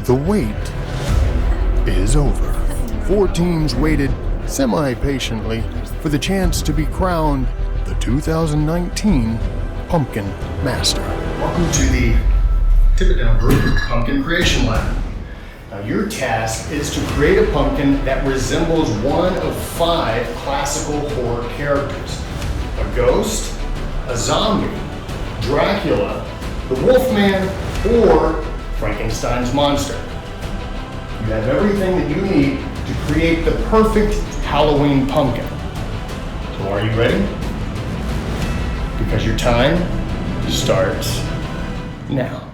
The wait is over. 4 teams waited semi-patiently for the chance to be crowned the 2019 Pumpkin Master. Welcome to the Tippit Dental Group Pumpkin Creation Lab. Now your task is to create a pumpkin that resembles one of 5 classical horror characters. A ghost, a zombie, Dracula, the Wolfman, or Frankenstein's monster. You have everything that you need to create the perfect Halloween pumpkin. So are you ready? Because your time starts now.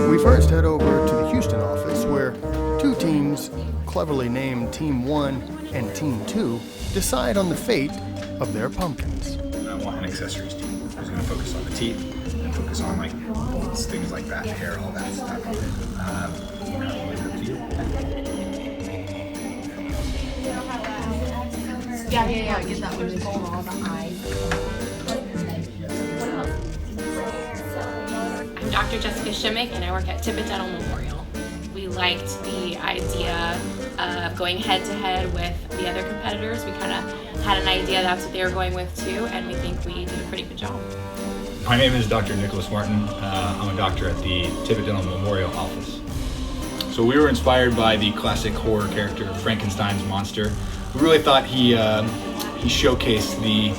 We first head over to the Houston office where 2 teams, cleverly named Team 1 and Team 2, decide on the fate of their pumpkins. I want an accessories team who's going to focus on the teeth and focus on like bolts, things like that, hair, all that stuff. Yeah, get that one. All the eyes. I'm Dr. Jessica Shimmick and I work at Tippit Dental Memorial. We liked the idea of going head to head with the other competitors. We kind of had an idea that's what they were going with too, and we think we did a pretty good job. My name is Dr. Nicholas Martin. I'm a doctor at the Tippit Dental Memorial office. So we were inspired by the classic horror character Frankenstein's monster. We really thought he showcased the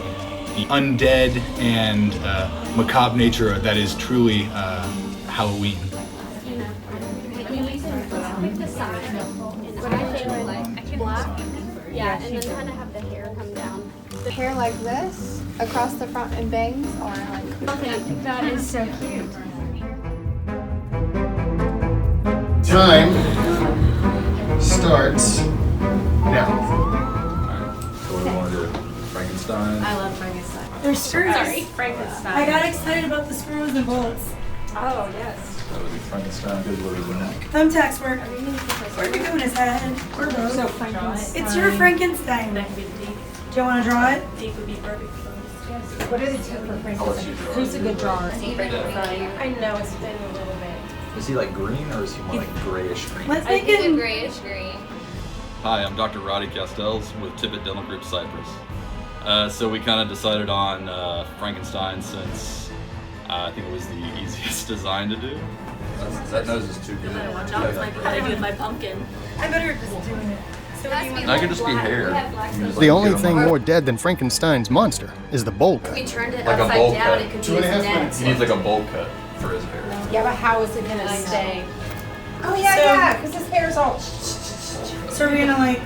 undead and macabre nature that is truly Halloween. Yeah, and then kind of have the hair come down. The hair like this, across the front and bangs, or like... Okay, that is so cute. Time starts now. So we want to do Frankenstein. I love Frankenstein. There's screws. Sorry, Frankenstein. I got excited about the screws and bolts. Oh, yes. That would be Frankenstein, good Lord, the neck. Thumbtacks work. Where are we doing his head? Or both? So Frankenstein. It's your Frankenstein. That could be the deep. Do you want to draw it? Deep would be perfect for this. Yes. What are the two for Frankenstein? Who's a good drawer? Frankenstein. I know it's been a little bit. Is he like green or is he more like grayish green? Let's I make think a him. grayish green. Hi, I'm Dr. Roddy Castells with Tippit Dental Group Cyprus. So we kind of decided on Frankenstein since I think it was the easiest design to do. That nose is too good. I watch out what I do with my pumpkin. I better just doing it. So what do you want? That could just be hair. The only thing more dead than Frankenstein's monster is the bowl cut. We turned it Like a bowl upside down, cut. it could 2.5 be his neck. minutes. He needs like a bowl cut for his hair. Yeah, but how is it gonna stay? Oh yeah, So- yeah, because his hair's all. So we're gonna like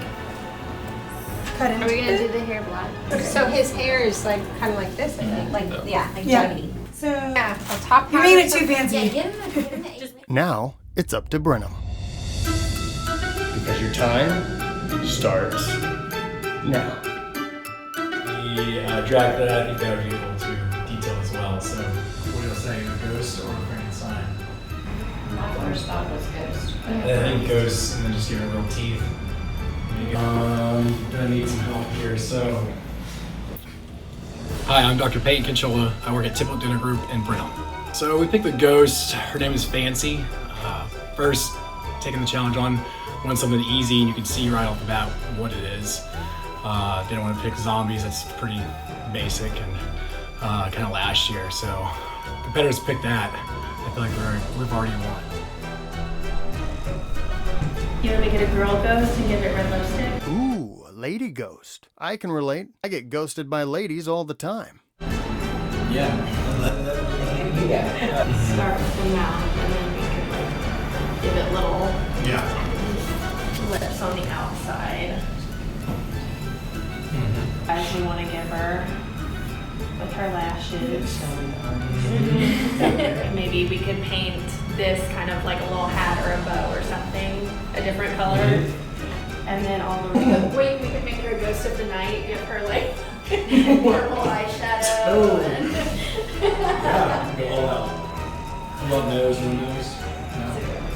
cut into Are we gonna it? do the hair black? So his hair is like kind of like this, I think. Like yeah, like Yeah. Jody. So Yeah, a top. you're making it too Yeah, fancy. get him the Now it's up to Brenham. Because your time starts now. The Dracula, I think that would be able to detail as well. So, what do you say, a ghost or Frankenstein? My first thought was ghost. I think ghost, and then just give it real teeth. Gonna need some help here. So, hi, I'm Dr. Peyton Kinchola. I work at Tippit Dental Group in Brenham. So we picked the ghost. Her name is Fancy. First, taking the challenge on, wanted something easy, and you can see right off the bat what it is. Didn't want to pick zombies. That's pretty basic and kind of last year. So competitors picked that. I feel like we've already won. You want to make it a girl ghost and give it red lipstick? Ooh, a lady ghost. I can relate. I get ghosted by ladies all the time. Yeah. Start with the mouth and then we could like give it little lips on the outside. As we want to give her with her lashes. Maybe we could paint this kind of like a little hat or a bow or something, a different color. And then all the wait, we could make her a ghost of the night, give her like purple eyeshadow. Oh. And Yeah, go all out. I love nose, no nose. No.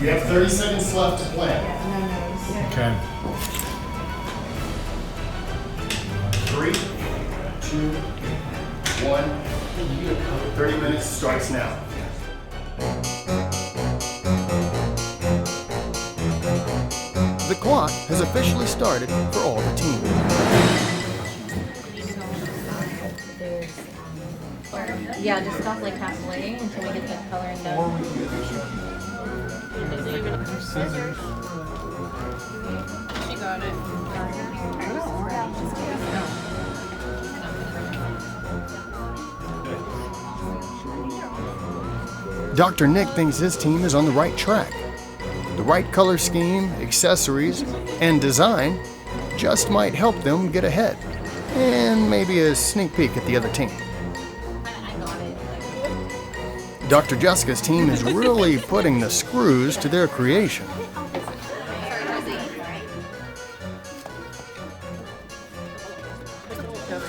You have 30 seconds left to plan. no nose. Okay. 3, 2, 1. 30 minutes starts now. The clock has officially started for all the teams. Yeah, just stop like halfway until we get the coloring done. Scissors. She got it. Dr. Nick thinks his team is on the right track. The right color scheme, accessories, and design just might help them get ahead. And maybe a sneak peek at the other team. Dr. Jessica's team is really putting the screws to their creation.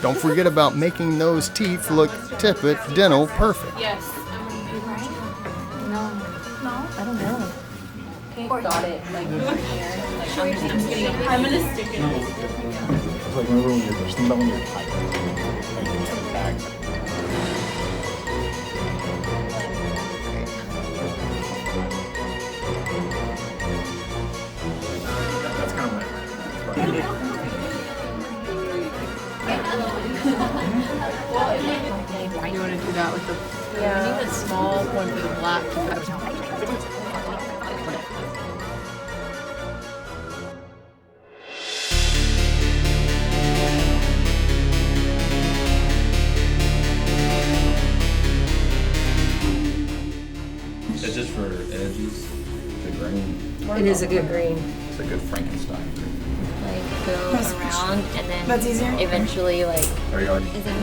Don't forget about making those teeth look Tippit Dental perfect. Yes. No, I don't know. Okay, got it. Like here. Like, I'm gonna stick it. It's like remember when you're think about when you're tight. Back. That's kind of Why do you want to do that with the? Yeah. We need the small one for the black. It's just for edges, the green. It is a good green. It's a good Frankenstein green. like go around and then That's easier? eventually like. Are you already? Is it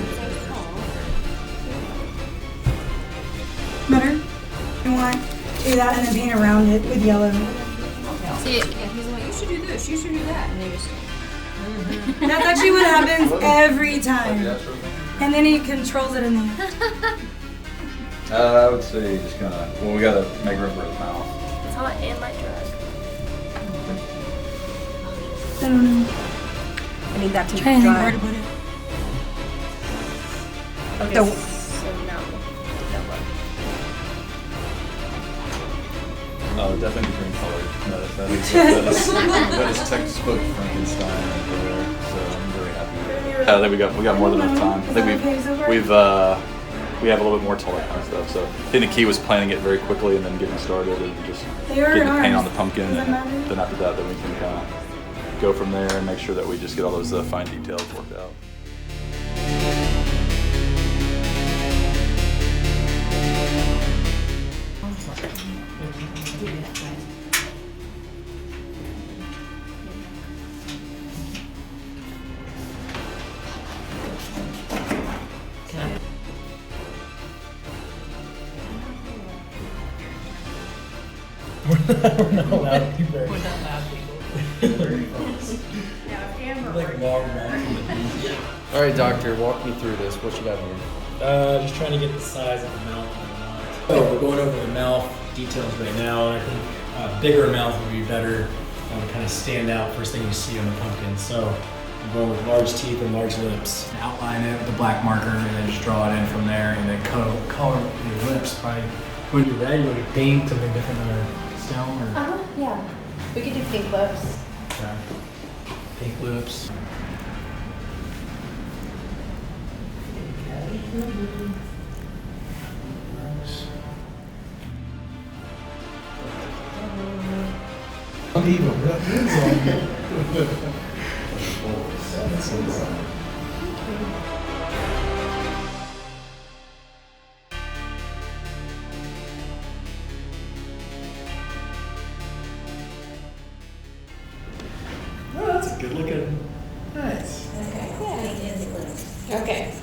Better? You want to do that and then paint around it with yellow. See, yeah, he's like, you should do this, you should do that, and they just. That's actually what happens every time. And then he controls it in there. I would say just kind of, well, we gotta make room for his mouth. That's how I end my drug. I don't know. I need that to Trying to think where dry. to put it. Okay, The- so no. Oh, definitely green color. That is textbook Frankenstein right there. So I'm very happy with that. I think we got more than enough time. I think we have a little bit more to like kind of stuff. So I think the key was planning it very quickly and then getting started and just They are getting the paint on ours. the pumpkin. Does that And matter? then after that, then we can kind of go from there and make sure that we just get all those fine details worked out. We're not allowed to be very. We're not allowed like long back. All right, doctor, walk me through this. What you got here? Just trying to get the size of the mouth that I want. Oh, we're going over the mouth details right now, and I think a bigger mouth would be better. Kind of stand out first thing you see on the pumpkin. So I'm going with large teeth and large lips. Outline it with a black marker, and then just draw it in from there, and then color your lips. Probably when you're ready, you would paint something different than a stone or Yeah. We could do pink lips. pink lips. Oh, that's a good looking. Nice. Okay.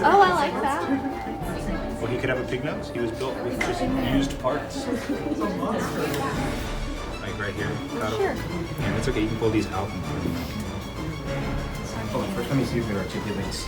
Oh, I like that. Well, he could have a pig nose. He was built with just used parts. Like right here. Sure. Yeah, it's okay. You can pull these out and put them Hold on, first let me see if it articulates.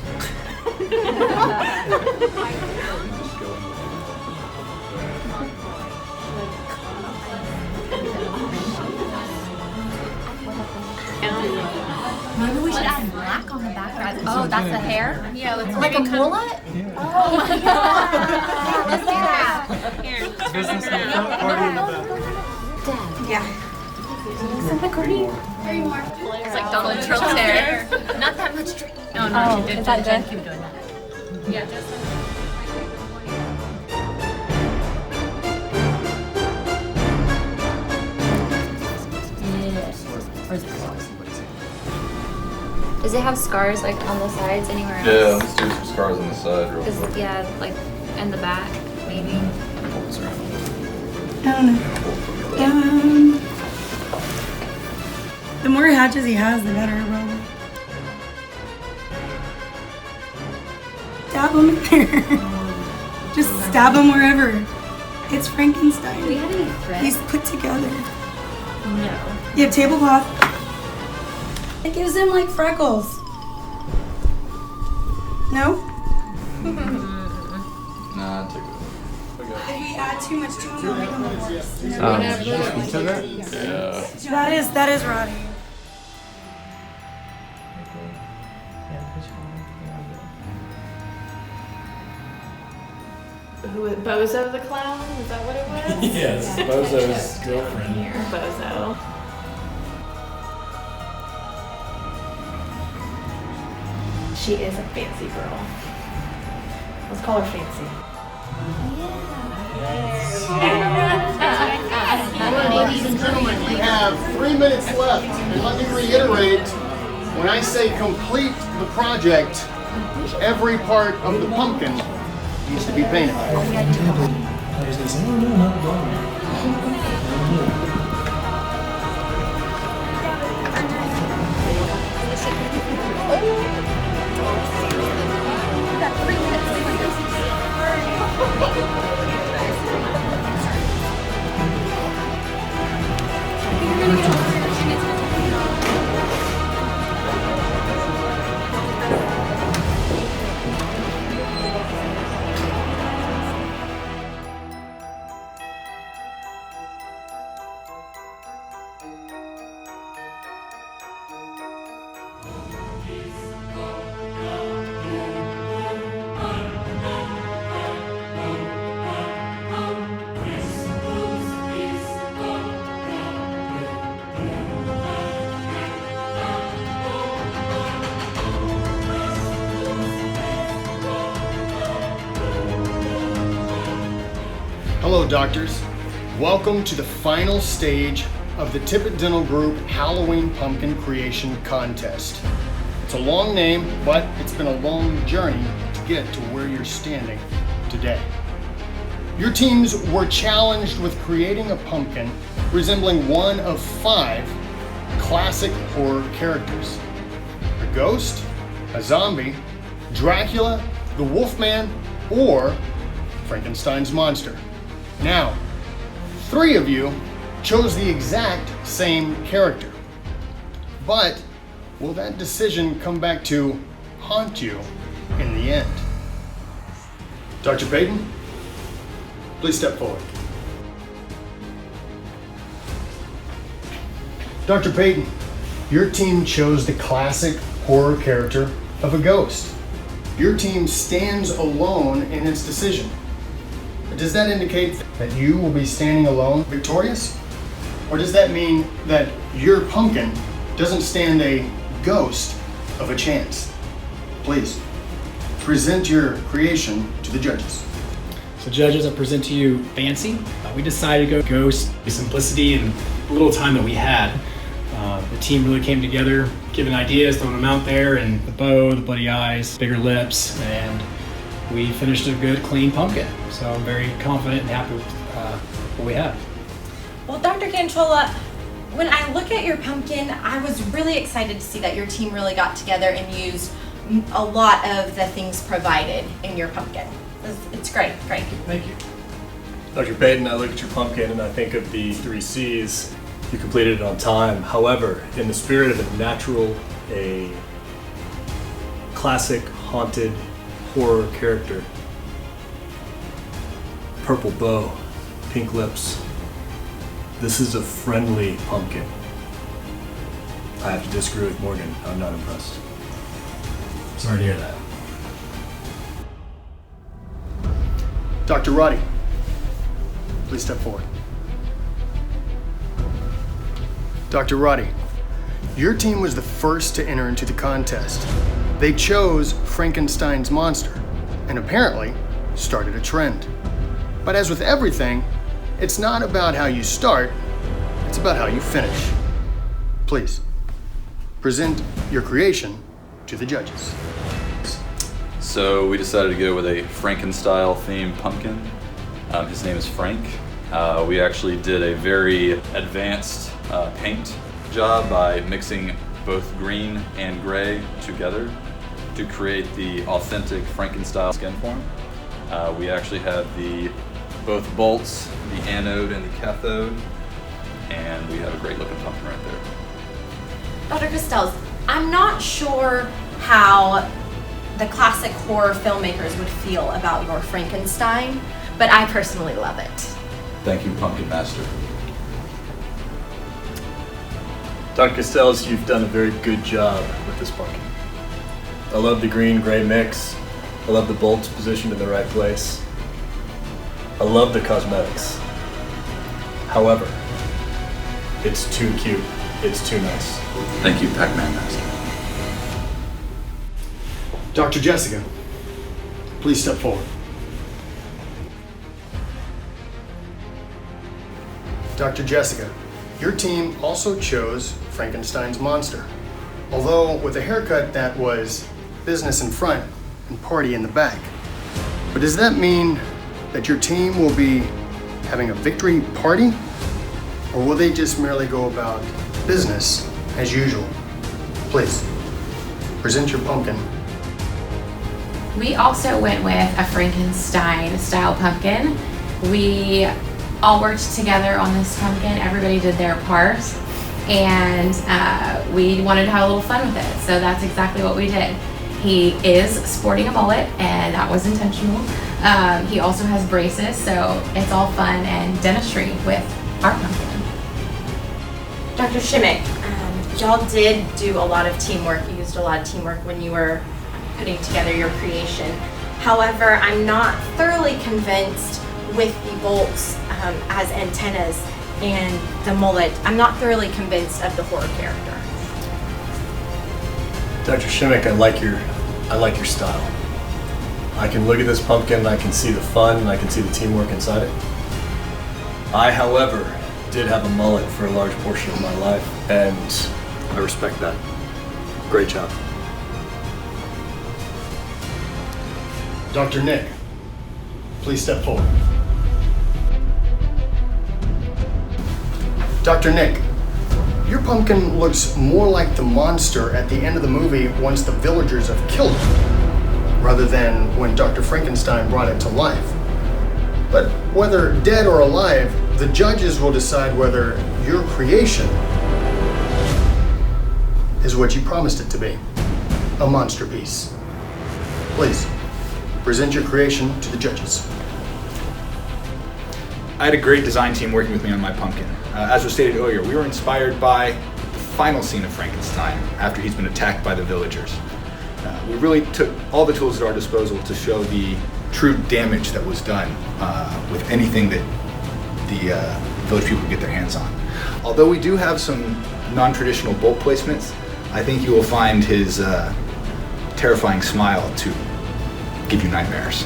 Maybe we should add black on the background. Oh, that's the hair? Yeah, let's like a mullet? Yeah. Oh my god. Yeah, let's do that. Here. Business in the front, party in the back. Yeah. Three more. It's like Donald Trump's hair. Not that much drink. No, she did. Jen, keep doing that. Yeah, just Does it have scars like on the sides anywhere else? Yeah, let's do some scars on the side real quick. Yeah, like in the back, maybe. I don't know. The more hatches he has, the better, probably. Stab him in there. Just stab him wherever. It's Frankenstein. Do we have any thread? He's put together. No. You have tablecloth. It gives him like freckles. No? Nah, take it. Did we add too much to him? Yeah. That is Roddy. who was Bozo the clown? Is that what it was? Yes, Bozo's girlfriend. Bozo. She is a fancy girl. Let's call her Fancy. Ladies and gentlemen, we have 3 minutes left. And let me reiterate, when I say complete the project, every part of the pumpkin needs to be painted. Hello, doctors. Welcome to the final stage of the Tippit Dental Group Halloween Pumpkin Creation Contest. It's a long name, but it's been a long journey to get to where you're standing today. Your teams were challenged with creating a pumpkin resembling one of 5 classic horror characters: a ghost, a zombie, Dracula, the Wolfman, or Frankenstein's monster. Now, 3 of you chose the exact same character. But will that decision come back to haunt you in the end? Dr. Payton, please step forward. Dr. Payton, your team chose the classic horror character of a ghost. Your team stands alone in its decision. Does that indicate that you will be standing alone victorious? Or does that mean that your pumpkin doesn't stand a ghost of a chance? Please, present your creation to the judges. So judges, I present to you Fancy. We decided to go ghost, the simplicity and little time that we had. The team really came together, giving ideas, throwing them out there, and the bow, the bloody eyes, bigger lips, and we finished a good, clean pumpkin. So I'm very confident and happy with what we have. Well, Dr. Cantrola, when I look at your pumpkin, I was really excited to see that your team really got together and used a lot of the things provided in your pumpkin. It's great, great. Thank you. Dr. Payton, I look at your pumpkin and I think of the 3 C's. You completed it on time. However, in the spirit of a classic haunted horror character. Purple bow, pink lips. This is a friendly pumpkin. I have to disagree with Morgan. I'm not impressed. Sorry to hear that. Dr. Roddy, please step forward. Dr. Roddy, your team was the first to enter into the contest. They chose Frankenstein's monster and apparently started a trend. But as with everything, it's not about how you start, it's about how you finish. Please, present your creation to the judges. So we decided to go with a Frankenstyle themed pumpkin. His name is Frank. We actually did a very advanced paint job by mixing both green and gray together to create the authentic Frankenstyle skin form. We actually have both bolts, the anode and the cathode, and we have a great looking pumpkin right there. Dr. Castells, I'm not sure how the classic horror filmmakers would feel about your Frankenstein, but I personally love it. Thank you, Pumpkin Master. Dr. Castells, you've done a very good job with this pumpkin. I love the green-gray mix. I love the bolts positioned in the right place. I love the cosmetics. However, it's too cute. It's too nice. Thank you, Pac-Man Master. Dr. Jessica, please step forward. Dr. Jessica, your team also chose Frankenstein's monster, although with a haircut that was business in front and party in the back. But does that mean that your team will be having a victory party? Or will they just merely go about business as usual? Please, present your pumpkin. We also went with a Frankenstein style pumpkin. We all worked together on this pumpkin. Everybody did their part, and we wanted to have a little fun with it. So that's exactly what we did. He is sporting a mullet, and that was intentional. He also has braces, so it's all fun and dentistry with our pumpkin. Dr. Shimmick, y'all did do a lot of teamwork. You used a lot of teamwork when you were putting together your creation. However, I'm not thoroughly convinced with the bolts as antennas and the mullet. I'm not thoroughly convinced of the horror character. Dr. Shimmick, I like your style. I can look at this pumpkin and I can see the fun and I can see the teamwork inside it. I, however, did have a mullet for a large portion of my life, and I respect that. Great job. Dr. Nick, please step forward. Dr. Nick, your pumpkin looks more like the monster at the end of the movie once the villagers have killed it, rather than when Dr. Frankenstein brought it to life. But whether dead or alive, the judges will decide whether your creation is what you promised it to be, a monster piece. Please, present your creation to the judges. I had a great design team working with me on my pumpkin. As was stated earlier, we were inspired by the final scene of Frankenstein after he's been attacked by the villagers. We really took all the tools at our disposal to show the true damage that was done with anything that the village people could get their hands on. Although we do have some non-traditional bolt placements, I think you will find his terrifying smile to give you nightmares.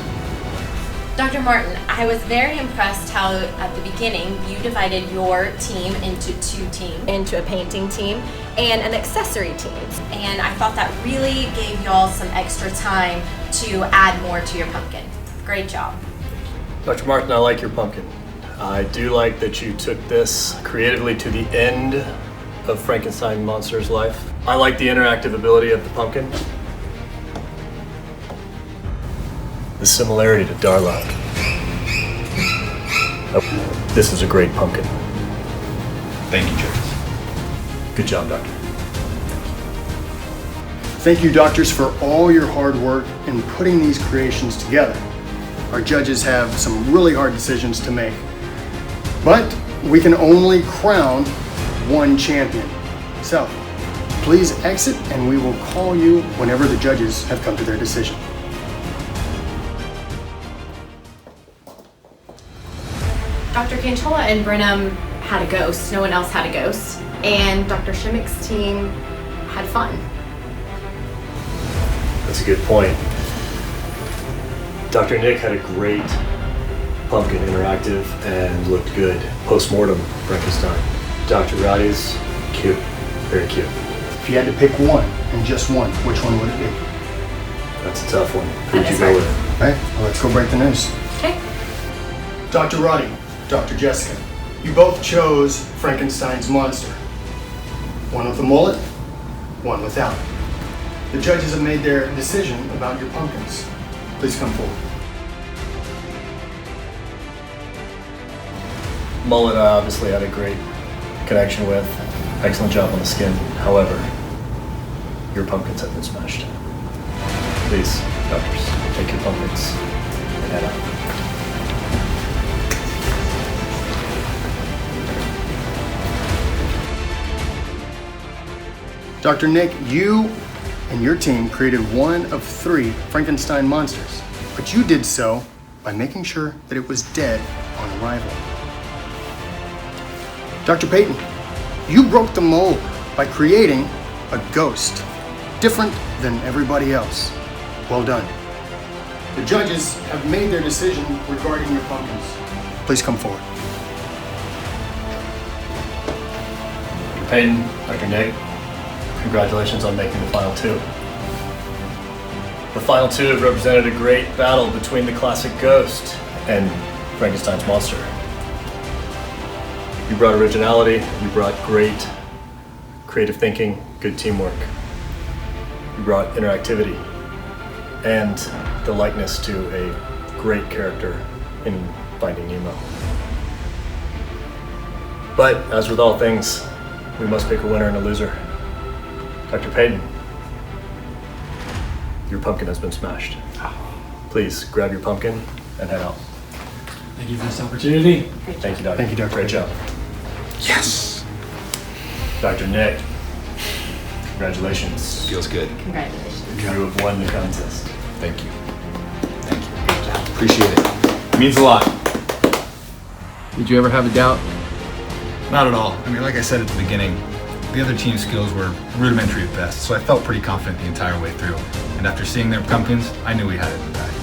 Dr. Martin, I was very impressed how at the beginning you divided your team into two teams, into a painting team and an accessory team. And I thought that really gave y'all some extra time to add more to your pumpkin. Great job. Dr. Martin, I like your pumpkin. I do like that you took this creatively to the end of Frankenstein monster's life. I like the interactive ability of the pumpkin. The similarity to Darlock. Oh, this is a great pumpkin. Thank you, Judges. Good job, Doctor. Thank you, doctors, for all your hard work in putting these creations together. Our judges have some really hard decisions to make, but we can only crown one champion. So, please exit and we will call you whenever the judges have come to their decision. Dr. Canchola and Brenham had a ghost. No one else had a ghost. And Dr. Shimmick's team had fun. That's a good point. Dr. Nick had a great pumpkin interactive and looked good. Post-mortem Frankenstein. Dr. Roddy's cute, very cute. If you had to pick one, and just one, which one would it be? That's a tough one. Who would you go with? All right, well, let's go break the news. Okay. Dr. Roddy, Dr. Jessica, you both chose Frankenstein's monster. One with a mullet, one without. The judges have made their decision about your pumpkins. Please come forward. Mullet, I obviously had a great connection with. Excellent job on the skin. However, your pumpkins have been smashed. Please, doctors, take your pumpkins and head out. Dr. Nick, you and your team created one of 3 Frankenstein monsters, but you did so by making sure that it was dead on arrival. Dr. Payton, you broke the mold by creating a ghost, different than everybody else. Well done. The judges have made their decision regarding your pumpkins. Please come forward. Dr. Payton, Dr. Nick, congratulations on making the final 2. The final 2 have represented a great battle between the classic ghost and Frankenstein's monster. You brought originality, you brought great creative thinking, good teamwork. You brought interactivity and the likeness to a great character in Finding Nemo. But as with all things, we must pick a winner and a loser. Dr. Payton, your pumpkin has been smashed. Please grab your pumpkin and head out. Thank you for this opportunity. Thank you, Doctor. Thank you, Doctor. Great job. Yes. Dr. Nick, congratulations. Feels good. Congratulations. You have won the contest. Thank you. Thank you. Good job. Appreciate it. It means a lot. Did you ever have a doubt? Not at all. I mean, like I said at the beginning, the other team's skills were rudimentary at best, so I felt pretty confident the entire way through. And after seeing their pumpkins, I knew we had it in the bag.